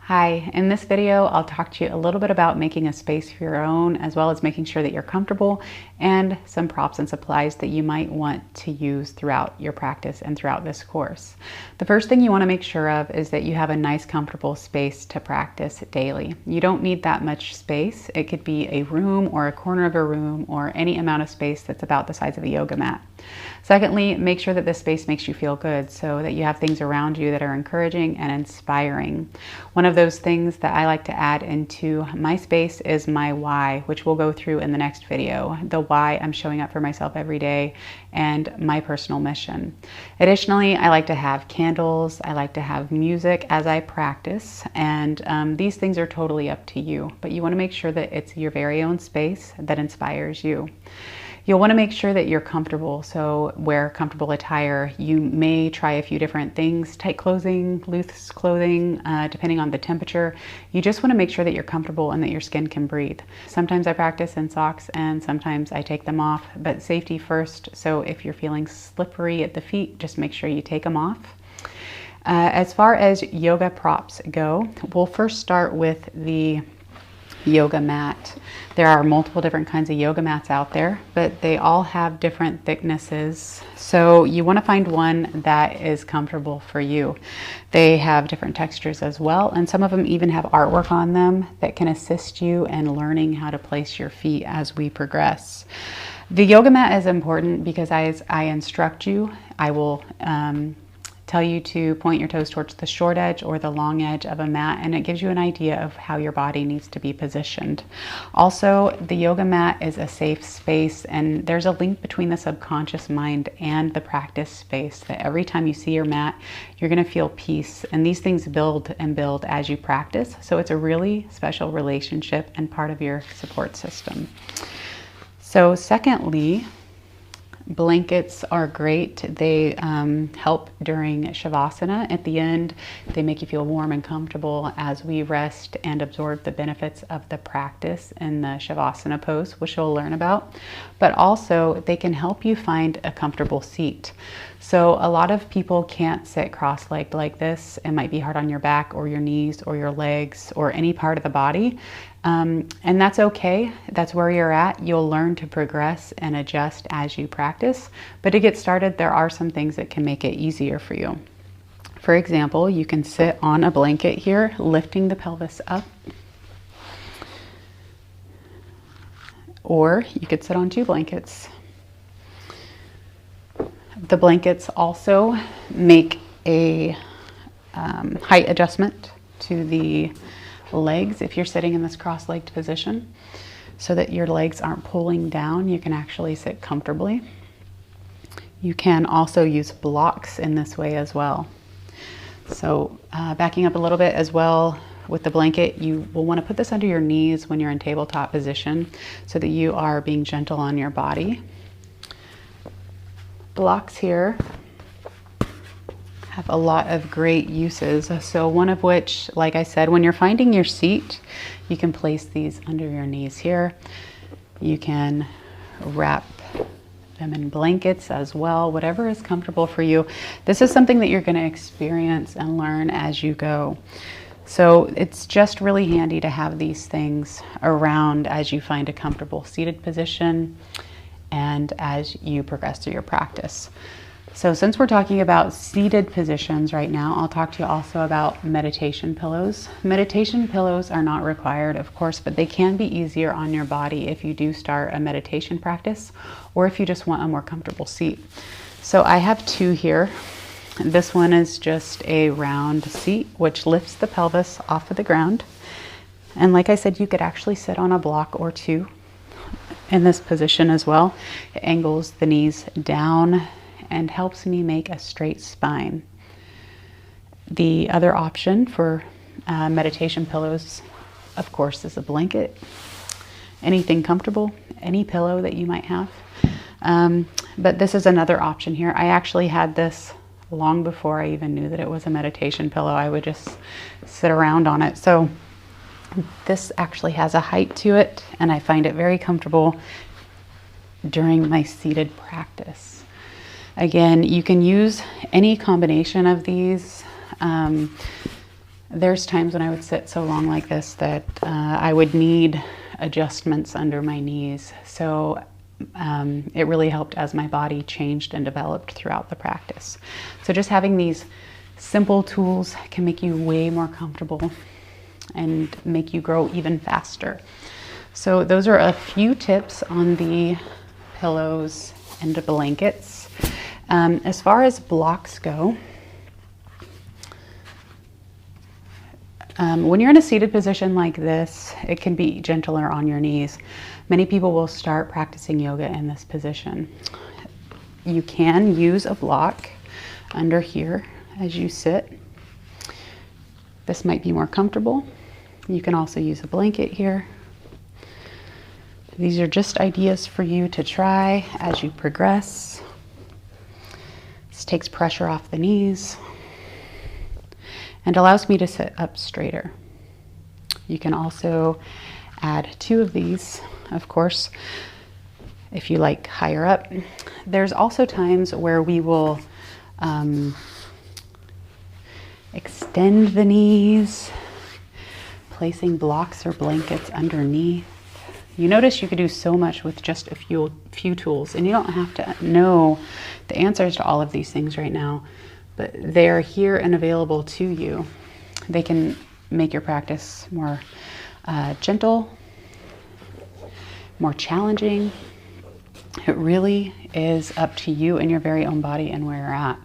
Hi, in this video, I'll talk to you a little bit about making a space for your own, as well as making sure that you're comfortable, and some props and supplies that you might want to use throughout your practice and throughout this course. The first thing you want to make sure of is that you have a nice, comfortable space to practice daily. You don't need that much space. It could be a room or a corner of a room or any amount of space that's about the size of a yoga mat. Secondly, make sure that this space makes you feel good so that you have things around you that are encouraging and inspiring. One of those things that I like to add into my space is my why, which we'll go through in the next video. The why I'm showing up for myself every day and my personal mission. Additionally, I like to have candles. I like to have music as I practice, and these things are totally up to you, but you want to make sure that it's your very own space that inspires you. You'll want to make sure that you're comfortable, so wear comfortable attire. You may try a few different things, tight clothing, loose clothing, depending on the temperature. You just want to make sure that you're comfortable and that your skin can breathe. Sometimes I practice in socks and sometimes I take them off, but safety first. So if you're feeling slippery at the feet, just make sure you take them off. As far as yoga props go, we'll first start with the yoga mat. There are multiple different kinds of yoga mats out there, but they all have different thicknesses. So you want to find one that is comfortable for you. They have different textures as well, and some of them even have artwork on them that can assist you in learning how to place your feet as we progress. The yoga mat is important because as I instruct you, I will tell you to point your toes towards the short edge or the long edge of a mat, and it gives you an idea of how your body needs to be positioned. Also, the yoga mat is a safe space, and there's a link between the subconscious mind and the practice space that every time you see your mat, you're going to feel peace, and these things build and build as you practice. So it's a really special relationship and part of your support system. So secondly, blankets are great. They help during Shavasana. At the end, they make you feel warm and comfortable as we rest and absorb the benefits of the practice in the Shavasana pose, which you'll learn about. But also, they can help you find a comfortable seat. So a lot of people can't sit cross-legged like this. It might be hard on your back or your knees or your legs or any part of the body. And that's okay. That's where you're at. You'll learn to progress and adjust as you practice. But to get started, there are some things that can make it easier for you. For example, you can sit on a blanket here, lifting the pelvis up. Or you could sit on two blankets. The blankets also make a height adjustment to the legs if you're sitting in this cross-legged position, so that your legs aren't pulling down. You can actually sit comfortably. You can also use blocks in this way as well. So backing up a little bit as well with the blanket, you will want to put this under your knees when you're in tabletop position so that you are being gentle on your body. Blocks here have a lot of great uses. So one of which, like I said, when you're finding your seat, you can place these under your knees here. You can wrap them in blankets as well, whatever is comfortable for you. This is something that you're going to experience and learn as you go. So it's just really handy to have these things around as you find a comfortable seated position and as you progress through your practice. So since we're talking about seated positions right now, I'll talk to you also about meditation pillows. Meditation pillows are not required, of course, but they can be easier on your body if you do start a meditation practice or if you just want a more comfortable seat. So I have two here. This one is just a round seat, which lifts the pelvis off of the ground. And like I said, you could actually sit on a block or two in this position as well. It angles the knees down and helps me make a straight spine. The other option for meditation pillows, of course, is a blanket. Anything comfortable, any pillow that you might have. But this is another option here. I actually had this long before I even knew that it was a meditation pillow. I would just sit around on it. So this actually has a height to it, and I find it very comfortable during my seated practice. Again, you can use any combination of these. There's times when I would sit so long like this that I would need adjustments under my knees. So it really helped as my body changed and developed throughout the practice. So just having these simple tools can make you way more comfortable and make you grow even faster. So those are a few tips on the pillows and the blankets. As far as blocks go, when you're in a seated position like this, it can be gentler on your knees. Many people will start practicing yoga in this position. You can use a block under here as you sit. This might be more comfortable. You can also use a blanket here. These are just ideas for you to try as you progress. This takes pressure off the knees and allows me to sit up straighter. You can also add 2 of these, of course, if you like higher up. There's also times where we will extend the knees, placing blocks or blankets underneath. You notice you could do so much with just a few tools, and you don't have to know the answers to all of these things right now, but they're here and available to you. They can make your practice more gentle, more challenging. It really is up to you and your very own body and where you're at.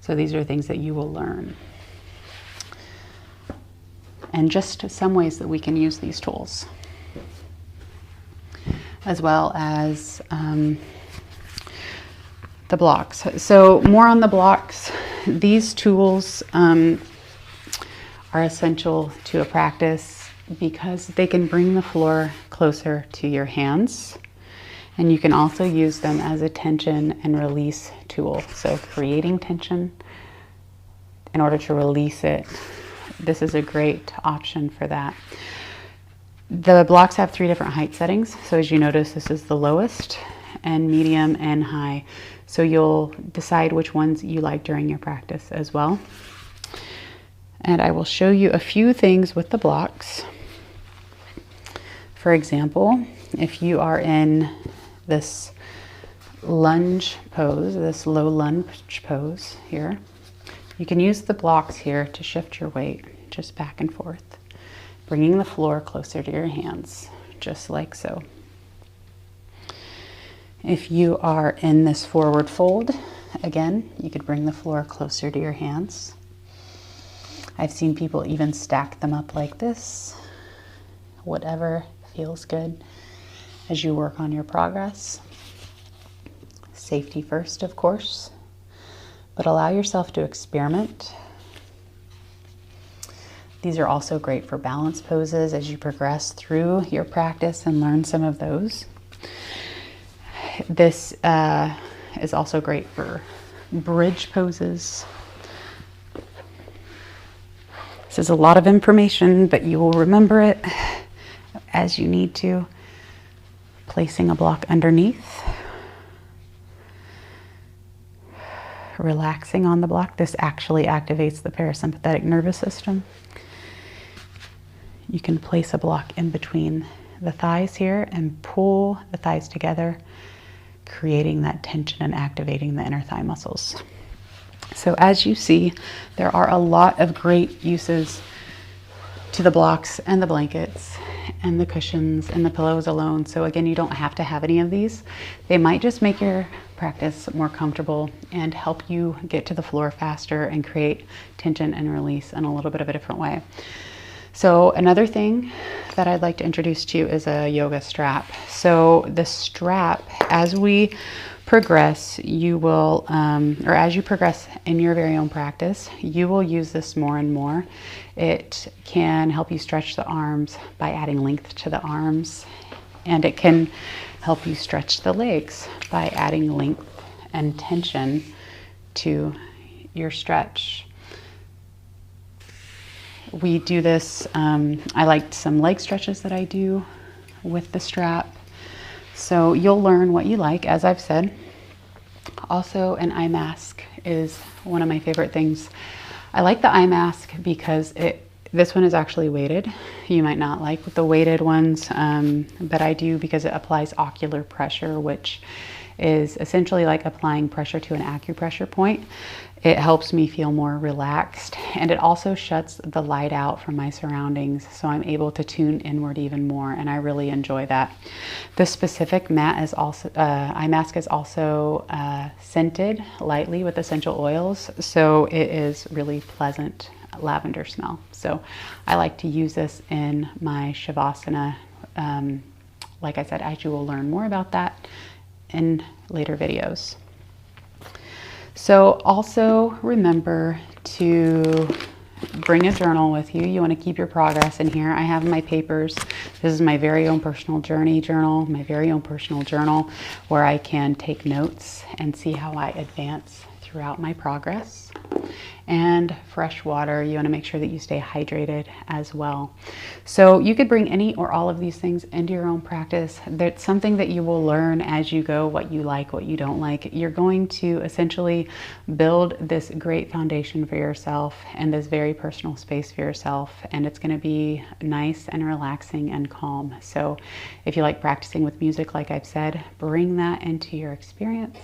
So these are things that you will learn. And just some ways that we can use these tools, as well as the blocks. So more on the blocks. These tools are essential to a practice because they can bring the floor closer to your hands. And you can also use them as a tension and release tool. So creating tension in order to release it. This is a great option for that. The blocks have 3 different height settings. So as you notice, this is the lowest and medium and high. So you'll decide which ones you like during your practice as well. And I will show you a few things with the blocks. For example, if you are in this lunge pose, this low lunge pose here, you can use the blocks here to shift your weight just back and forth, bringing the floor closer to your hands, just like so. If you are in this forward fold, again, you could bring the floor closer to your hands. I've seen people even stack them up like this, whatever feels good as you work on your progress. Safety first, of course, but allow yourself to experiment. These are also great for balance poses as you progress through your practice and learn some of those. This is also great for bridge poses. This is a lot of information, but you will remember it as you need to. Placing a block underneath. Relaxing on the block. This actually activates the parasympathetic nervous system. You can place a block in between the thighs here and pull the thighs together, creating that tension and activating the inner thigh muscles. So as you see, there are a lot of great uses to the blocks and the blankets and the cushions and the pillows alone. So again, you don't have to have any of these. They might just make your practice more comfortable and help you get to the floor faster and create tension and release in a little bit of a different way. So another thing that I'd like to introduce to you is a yoga strap. So the strap, as we progress, you will, or as you progress in your very own practice, you will use this more and more. It can help you stretch the arms by adding length to the arms, and it can help you stretch the legs by adding length and tension to your stretch. We do this, I like some leg stretches that I do with the strap. So you'll learn what you like, as I've said. Also, an eye mask is one of my favorite things. I like the eye mask because it This one is actually weighted. You might not like the weighted ones, but I do because it applies ocular pressure, which is essentially like applying pressure to an acupressure point. It helps me feel more relaxed, and it also shuts the light out from my surroundings, so I'm able to tune inward even more, and I really enjoy that. This specific mat is also eye mask is also scented lightly with essential oils, so it is really pleasant lavender smell. So I like to use this in my Shavasana. Like I said, as you will learn more about that in later videos. So also remember to bring a journal with you. You want to keep your progress in here. I have my papers. This is my very own personal journey journal, my very own personal journal where I can take notes and see how I advance throughout my progress. And fresh water. You want to make sure that you stay hydrated as well. So you could bring any or all of these things into your own practice. That's something that you will learn as you go, what you like, what you don't like. You're going to essentially build this great foundation for yourself and this very personal space for yourself. And it's going to be nice and relaxing and calm. So if you like practicing with music, like I've said, bring that into your experience.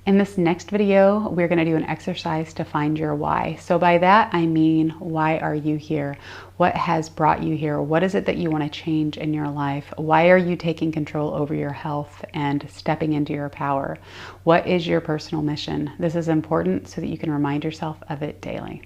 In this next video, we're going to do an exercise to find your why. So by that, I mean, why are you here? What has brought you here? What is it that you want to change in your life? Why are you taking control over your health and stepping into your power? What is your personal mission? This is important so that you can remind yourself of it daily.